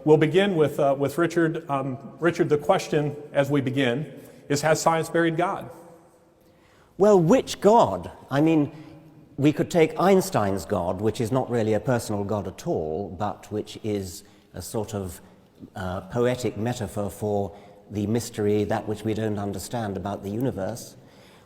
we'll begin with Richard. Richard, the question as we begin is, has science buried God? Well, which God? I mean, we could take Einstein's God, which is not really a personal God at all, but which is a sort of poetic metaphor for the mystery, that which we don't understand about the universe.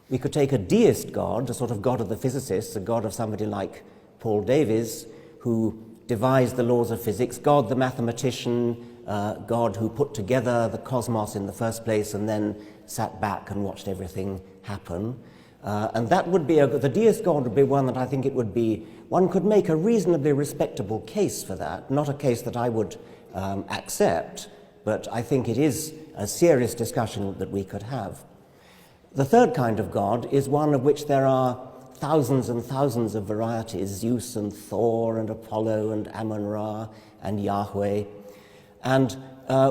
We could take a deist God, a sort of God of the physicists, a God of somebody like Paul Davies, who devised the laws of physics, God the mathematician, God who put together the cosmos in the first place and then sat back and watched everything happen. And that would be, the deist God would be one that I think it would be, one could make a reasonably respectable case for that, not a case that I would accept, but I think it is a serious discussion that we could have. The third kind of God is one of which there are thousands and thousands of varieties, Zeus and Thor and Apollo and Amun-Ra and Yahweh. And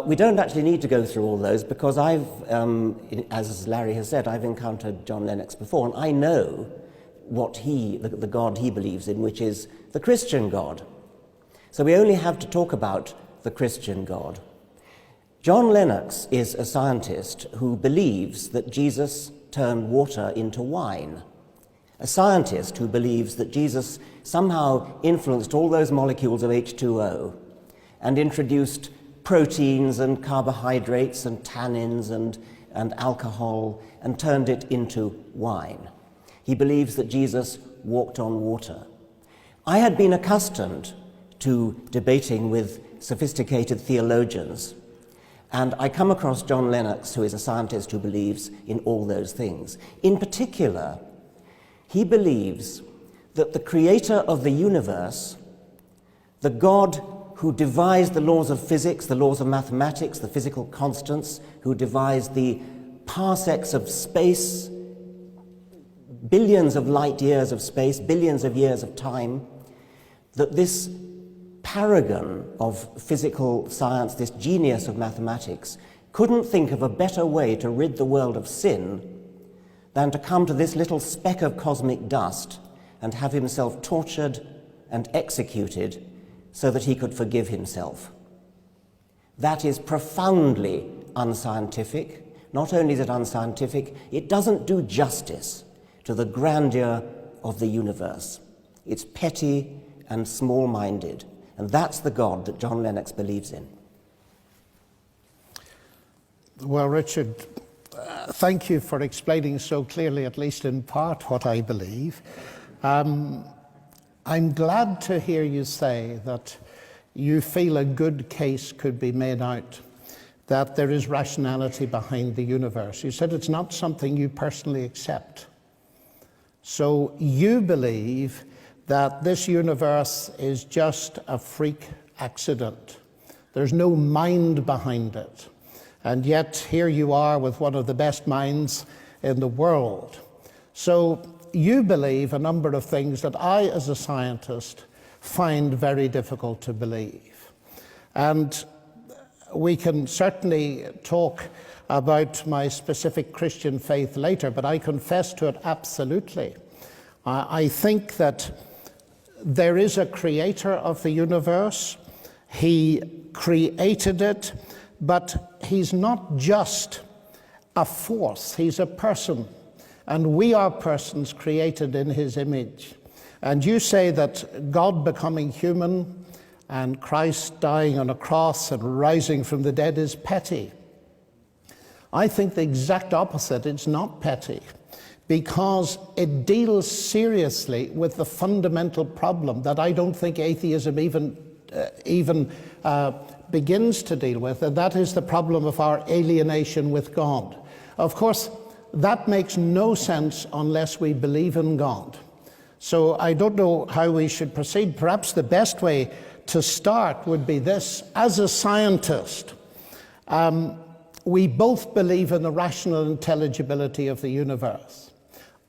we don't actually need to go through all those because I've, as Larry has said, I've encountered John Lennox before, and I know what the God he believes in, which is the Christian God. So we only have to talk about the Christian God. John Lennox is a scientist who believes that Jesus turned water into wine. A scientist who believes that Jesus somehow influenced all those molecules of H2O and introduced proteins and carbohydrates and tannins and alcohol and turned it into wine. He believes that Jesus walked on water. I had been accustomed to debating with sophisticated theologians, and I come across John Lennox, who is a scientist who believes in all those things. In particular, he believes that the creator of the universe, the God who devised the laws of physics, the laws of mathematics, the physical constants, who devised the parsecs of space, billions of light years of space, billions of years of time, that this paragon of physical science, this genius of mathematics, couldn't think of a better way to rid the world of sin than to come to this little speck of cosmic dust and have himself tortured and executed so that he could forgive himself. That is profoundly unscientific. Not only is it unscientific, it doesn't do justice to the grandeur of the universe. It's petty and small-minded. And that's the God that John Lennox believes in. Well, Richard, thank you for explaining so clearly, at least in part, what I believe. I'm glad to hear you say that you feel a good case could be made out that there is rationality behind the universe. You said it's not something you personally accept. So you believe that this universe is just a freak accident. There's no mind behind it. And yet here you are with one of the best minds in the world. So you believe a number of things that I, as a scientist, find very difficult to believe. And we can certainly talk about my specific Christian faith later, but I confess to it absolutely. I think that there is a creator of the universe. He created it, but he's not just a force, he's a person. And we are persons created in his image. And you say that God becoming human and Christ dying on a cross and rising from the dead is petty. I think the exact opposite. It's not petty, because it deals seriously with the fundamental problem that I don't think atheism even begins to deal with, and that is the problem of our alienation with God. Of course, that makes no sense unless we believe in God. So I don't know how we should proceed. Perhaps the best way to start would be this. As a scientist, we both believe in the rational intelligibility of the universe.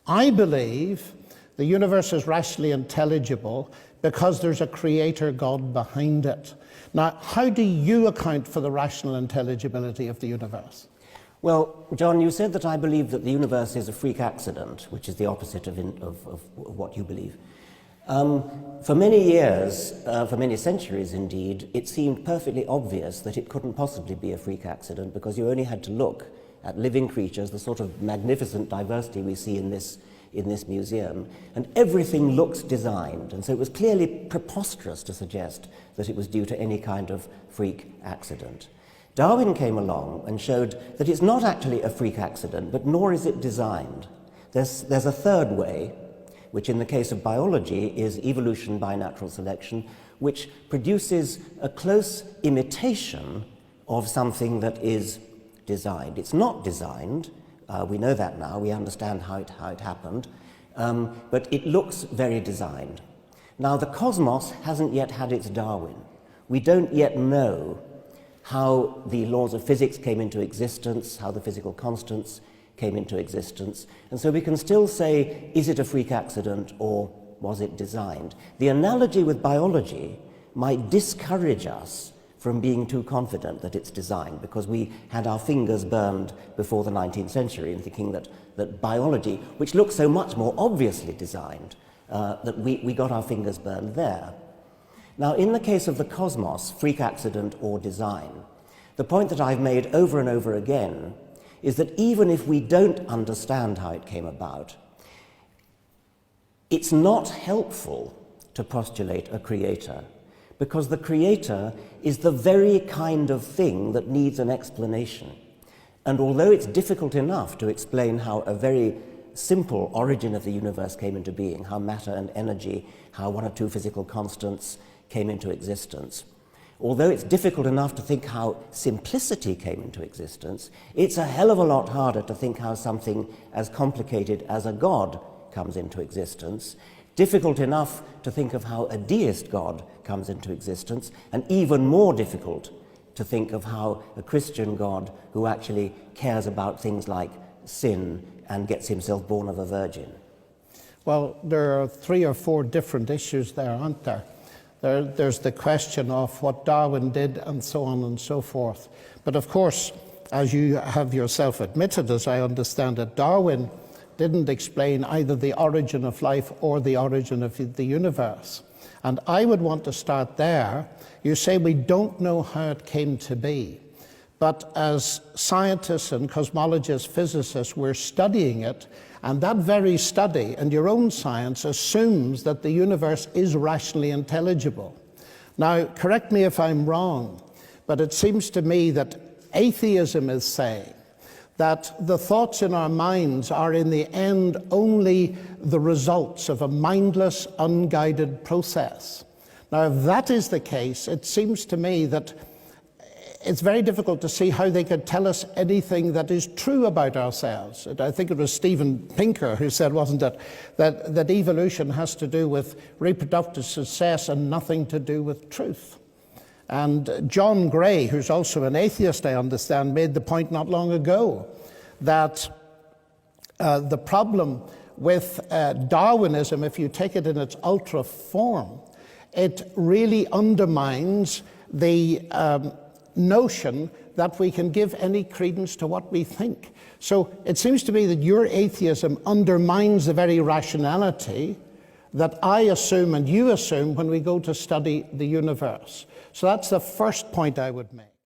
I believe the universe is rationally intelligible because there's a creator God behind it. Now, how do you account for the rational intelligibility of the universe? Well, John, you said that I believe that the universe is a freak accident, which is the opposite of what you believe. For many years, for many centuries indeed, it seemed perfectly obvious that it couldn't possibly be a freak accident because you only had to look at living creatures, the sort of magnificent diversity we see in this museum, and everything looks designed. And so it was clearly preposterous to suggest that it was due to any kind of freak accident. Darwin came along and showed that it's not actually a freak accident, but nor is it designed. There's a third way, which in the case of biology is evolution by natural selection, which produces a close imitation of something that is designed. It's not designed, we know that now, we understand how it happened, but it looks very designed. Now the cosmos hasn't yet had its Darwin. We don't yet know how the laws of physics came into existence, how the physical constants came into existence, and so we can still say, is it a freak accident or was it designed? The analogy with biology might discourage us from being too confident that it's designed, because we had our fingers burned before the 19th century in thinking that biology, which looks so much more obviously designed, that we got our fingers burned there. Now, in the case of the cosmos, freak accident or design, the point that I've made over and over again is that even if we don't understand how it came about, it's not helpful to postulate a creator, because the creator is the very kind of thing that needs an explanation. And although it's difficult enough to explain how a very simple origin of the universe came into being, how matter and energy, how one or two physical constants came into existence, although it's difficult enough to think how simplicity came into existence, it's a hell of a lot harder to think how something as complicated as a God comes into existence, difficult enough to think of how a deist God comes into existence, and even more difficult to think of how a Christian God who actually cares about things like sin and gets himself born of a virgin. Well, there are 3 or 4 different issues there, aren't there? There's the question of what Darwin did and so on and so forth. But of course, as you have yourself admitted, as I understand it, Darwin didn't explain either the origin of life or the origin of the universe. And I would want to start there. You say we don't know how it came to be. But as scientists and cosmologists, physicists, we're studying it, and that very study and your own science assumes that the universe is rationally intelligible. Now, correct me if I'm wrong, but it seems to me that atheism is saying that the thoughts in our minds are in the end only the results of a mindless, unguided process. Now, if that is the case, it seems to me that it's very difficult to see how they could tell us anything that is true about ourselves. I think it was Steven Pinker who said, wasn't it, that evolution has to do with reproductive success and nothing to do with truth. And John Gray, who's also an atheist, I understand, made the point not long ago that the problem with Darwinism, if you take it in its ultra form, it really undermines the notion that we can give any credence to what we think. So it seems to me that your atheism undermines the very rationality that I assume and you assume when we go to study the universe. So that's the first point I would make.